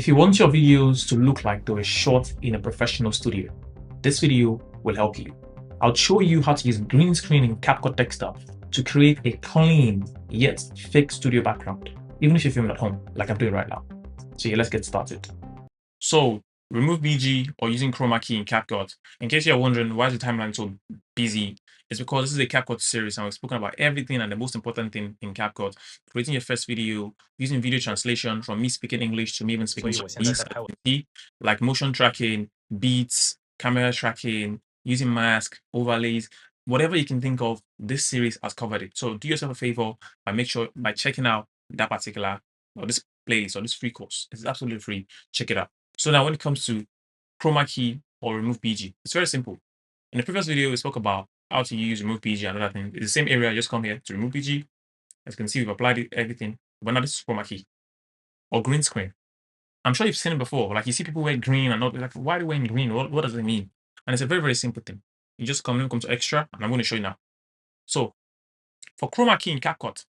If you want your videos to look like they were shot in a professional studio, this video will help you. I'll show you how to use green screen in CapCut Desktop to create a clean yet fake studio background, even if you film at home, like I'm doing right now. So yeah, let's get started. So remove BG or using chroma key in CapCut. In case you're wondering why is the timeline so busy, it's because this is a CapCut series and we've spoken about everything and the most important thing in CapCut. Creating your first video, using video translation from me speaking English to me even speaking Chinese, like motion tracking, beats, camera tracking, using mask, overlays, whatever you can think of, this series has covered it. So do yourself a favor by checking out that particular or this playlist or this free course. It's absolutely free. Check it out. So now when it comes to chroma key or remove BG, it's very simple. In the previous video, we spoke about how to use remove BG and other things. It's the same area, just come here to remove BG. As you can see, we've applied everything, but now this is chroma key or green screen. I'm sure you've seen it before. Like you see people wear green and not like, why are they wearing green? What does it mean? And it's a very, very simple thing. You just come to extra, and I'm going to show you now. So for chroma key in CapCut,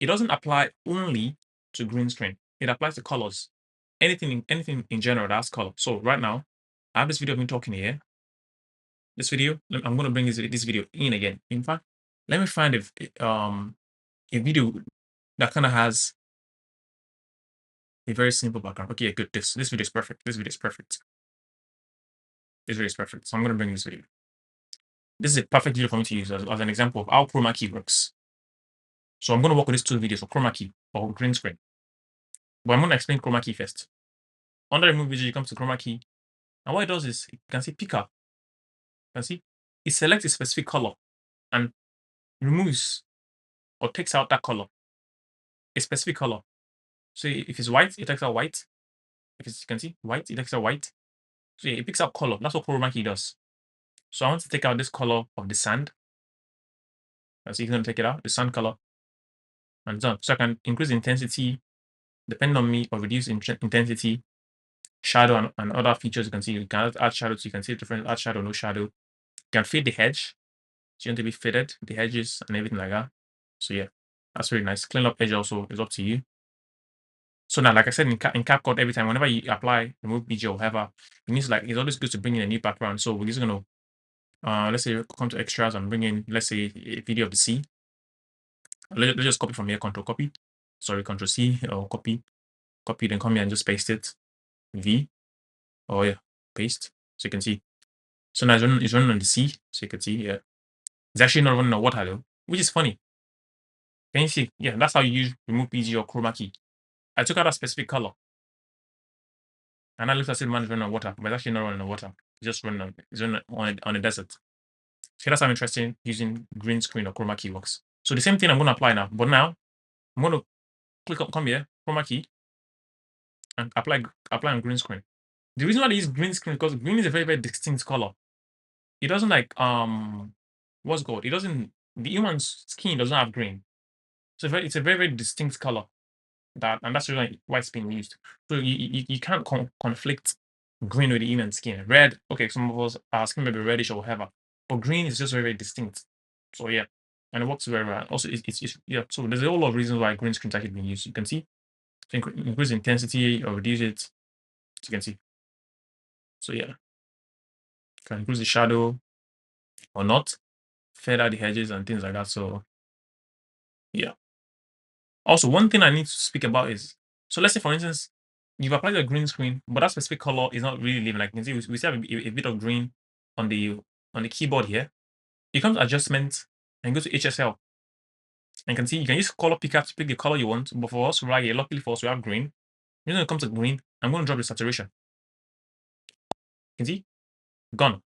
it doesn't apply only to green screen. It applies to colors. Anything in general that has color. So right now, I have this video of me talking here. This video, I'm going to bring this video in again. In fact, let me find a video that kind of has a very simple background. Okay, good. This video is perfect. This video is perfect. This video is perfect. So I'm going to bring this video. This is a perfect video for me to use as an example of how chroma key works. So I'm going to work with these two videos for chroma key or green screen. But I'm going to explain chroma key first. Under remove video, you come to chroma key. And what it does is, you can see picker. You can see it selects a specific color and removes or takes out that color, a specific color. So if it's white, it takes out white. If it's, you can see white, it takes out white. So yeah, it picks out color. That's what chroma key does. So I want to take out this color of the sand. So you're going to take it out, the sand color, and done. So I can increase intensity, depending on me, or reduce intensity, shadow, and other features. You can see you can add shadow, so you can see different add shadow, no shadow. You can fade the hedge. So you want to be faded, the hedges and everything like that. So yeah, that's really nice. Clean up edge also is up to you. So now, like I said in CapCut, every time, whenever you apply, remove BG or whatever, it means like it's always good to bring in a new background. So we're just gonna, let's say come to extras and bring in, let's say a video of the sea. Let's just copy from here, Control Copy. Sorry, Control C or copy, then come here and just paste it. V, oh yeah, paste. So you can see. So now it's running on the sea. So you can see, yeah, it's actually not running on water though, which is funny. Can you see? Yeah, that's how you use remove BG or chroma key. I took out a specific color. And I looked at it, man, running on water, but it's actually not running on water. It's just running on a desert. So that's how interesting using green screen or chroma key works. So the same thing I'm going to apply now, but now I'm going to come here, chroma key, and apply on green screen. The reason why they use green screen is because green is a very, very distinct color. It doesn't like what's it called? It doesn't, the human's skin doesn't have green. So it's a very, very distinct color. And that's the reason why it's being used. So you can't conflict green with the human skin. Red, okay, some of us our skin may be reddish or whatever, but green is just very, very distinct. So yeah, and it works very well. Also, it's yeah. So there's a whole lot of reasons why green screen is actually being used. You can see, increase intensity or reduce it. As you can see. So yeah, can increase the shadow or not, feather the edges and things like that. So yeah. Also, one thing I need to speak about is, so let's say for instance, you've applied a green screen, but that specific color is not really living. Like you can see, we still have a bit of green on the keyboard here. You come to adjustment and go to HSL. And you can see you can use color picker to pick the color you want. But for us right here, luckily for us, we have green. You're going to come to green. I'm going to drop the saturation. You can see, gone.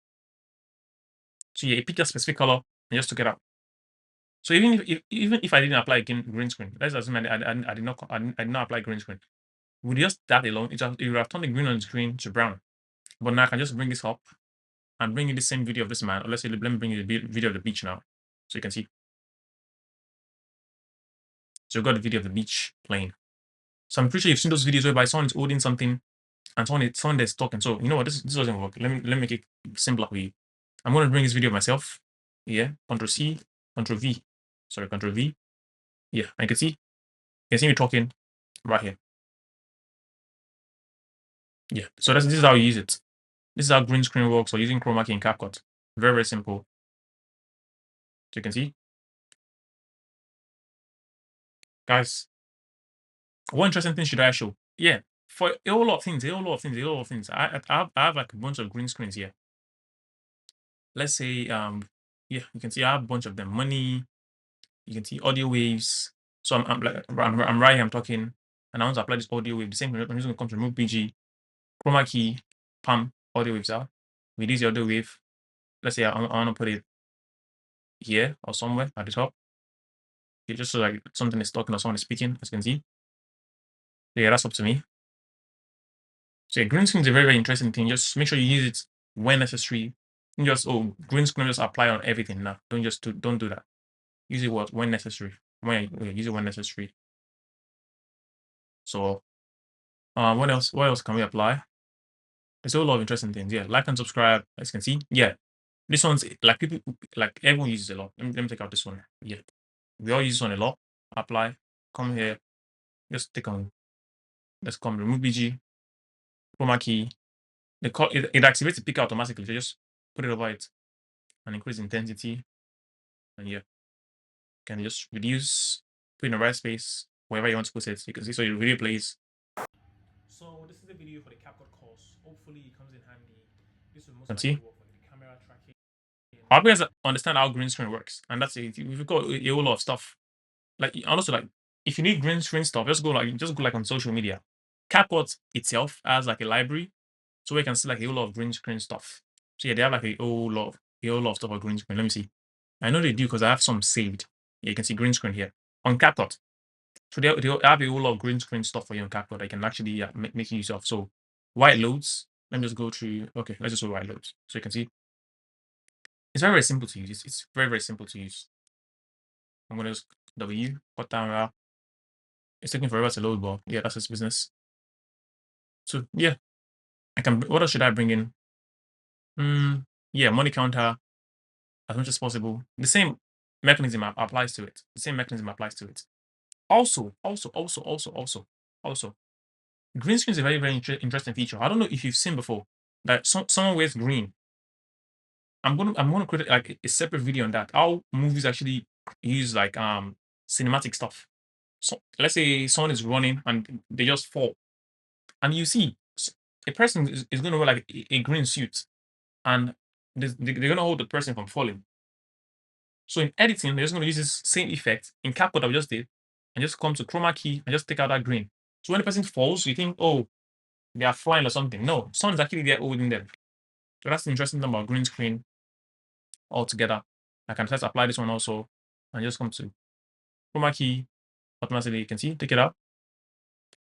So yeah, it picked a specific color and just took it out. So even if I didn't apply green screen, let's assume I did not apply green screen. With just that alone, it would have turned the green on the screen to brown. But now I can just bring this up and bring you the same video of this man. Or let's say, let me bring you the video of the beach now. So you can see. So you've got the video of the beach playing. So I'm pretty sure you've seen those videos whereby someone is holding something and someone that's talking. So you know what, this doesn't work. Let me make it simpler for you. I'm going to bring this video of myself. Yeah, Control C, Control V. Sorry, Control V. Yeah, and you can see me talking right here. Yeah. So this is how you use it. This is how green screen works, or using chroma key in CapCut. Very, very simple. So you can see, guys. What interesting thing should I show? Yeah, for a whole lot of things, a whole lot of things, a whole lot of things. I have like a bunch of green screens here. Let's say yeah, you can see I have a bunch of them. Money, you can see audio waves. So I'm right here, I'm talking, and I want to apply this audio wave. The same thing, I'm just gonna come to remove BG, chroma key, palm audio waves out. Reduce the audio wave. Let's say I want to put it here or somewhere at the top. Okay, just so like something is talking or someone is speaking, as you can see. Yeah, that's up to me. So yeah, green screen is a very, very interesting thing. Just make sure you use it when necessary. Don't just green screen just apply on everything now. Don't do that. Use it when necessary. Use it when necessary. So what else can we apply? There's a whole lot of interesting things. Yeah, like and subscribe, as you can see. Yeah. This one's like people like everyone uses it a lot. Let me take out this one. Yeah. We all use this one a lot. Apply. Come here. Just click on, let's come remove BG, chroma key. It activates the picker automatically. So just put it over it and increase intensity. And yeah, can just reduce, put in the right space, wherever you want to put it. You can see, so it really plays. So this is the video for the CapCut course. Hopefully it comes in handy. This will most likely work for the camera tracking. I hope you guys understand how green screen works. And that's it. We've got a whole lot of stuff. Like, and also like, if you need green screen stuff, just go on social media. CapCut itself has like a library, so we can see like a whole lot of green screen stuff. So yeah, they have like a whole lot of stuff on green screen. Let me see. I know they do because I have some saved. Yeah, you can see green screen here on CapCut. So they have a whole lot of green screen stuff for you on CapCut that you can actually make use of. So white loads. Let me just go through. Okay, let's just go white loads. So you can see it's very, very simple to use. It's very, very simple to use. I'm gonna just cut down out. It's taking forever to load, but yeah, that's its business. So yeah, I can. What else should I bring in? Yeah, money counter as much as possible. The same mechanism applies to it. The same mechanism applies to it. Also, green screen is a very, very interesting feature. I don't know if you've seen before that someone wears green. I'm gonna create like a separate video on that. How movies actually use like cinematic stuff. So let's say someone is running and they just fall, and you see a person is gonna wear like a green suit, and they're gonna hold the person from falling. So in editing, they're just gonna use this same effect in CapCut that we just did, and just come to chroma key and just take out that green. So when the person falls, you think, oh, they are flying or something. No, someone's actually there holding them. So that's the interesting thing about green screen altogether. I can test apply this one also, and just come to chroma key automatically. You can see, take it out.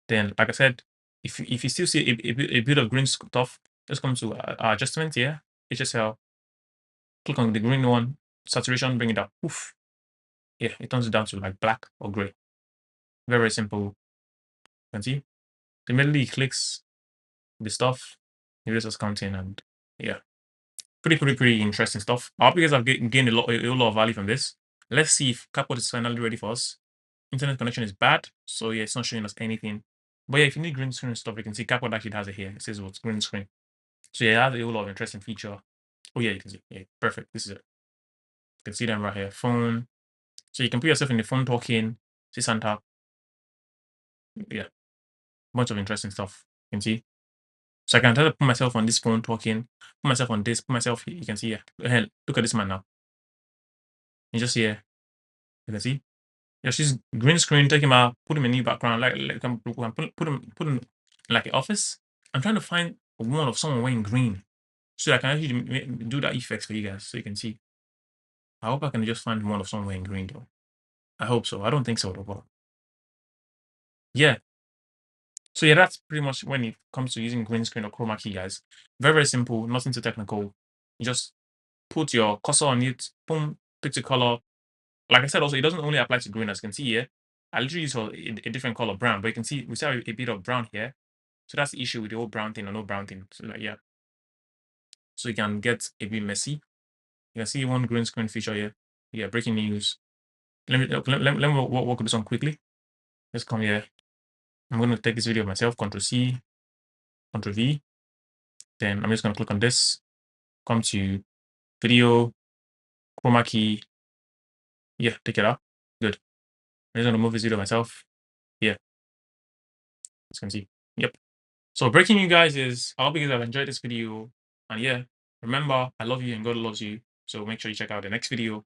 Then, like I said, if you still see a bit of green stuff, just come to adjustment here, HSL, click on the green one, saturation, bring it up. Oof. Yeah, it turns it down to like black or gray. Very, very simple. You can see. Immediately he clicks the stuff, he just counting, and yeah. Pretty interesting stuff. I hope you guys have gained a lot of value from this. Let's see if CapCut is finally ready for us. Internet connection is bad, so yeah, it's not showing us anything. But yeah, if you need green screen stuff, you can see CapCut actually has it here. It says what's green screen. So yeah, it has a whole lot of interesting feature. Oh yeah, you can see. Yeah, perfect. This is it. You can see them right here. Phone. So you can put yourself in the phone talking. See Santa. Yeah, bunch of interesting stuff. You can see. So I can try to put myself on this phone talking, put myself on this, put myself here. You can see here. Hell, look at this man now. You just here. You can see. Yeah, she's green screen, take him out, put him in a new background, put him in like an office. I'm trying to find one of someone wearing green so I can actually do that effects for you guys so you can see. I hope I can just find one of someone wearing green though. I hope so. I don't think so though, but yeah. So yeah, that's pretty much when it comes to using green screen or chroma key, guys. Very, very simple, nothing too technical. You just put your cursor on it, boom, pick the color. Like I said, also, it doesn't only apply to green, as you can see here. I literally use for a different color, brown, but you can see we still have a bit of brown here. So that's the issue with the whole brown thing or no brown thing. So like, yeah. So you can get a bit messy. You can see one green screen feature here. Yeah, breaking news. Let me work with this one quickly. Let's come here. I'm going to take this video myself, Control C, Ctrl V. Then I'm just going to click on this, come to video, chroma key. Yeah, take it out. Good. I'm just going to move this video myself. Yeah, as you can see. Yep. So breaking you guys is, I hope you guys have enjoyed this video. And yeah, remember, I love you and God loves you. So make sure you check out the next video.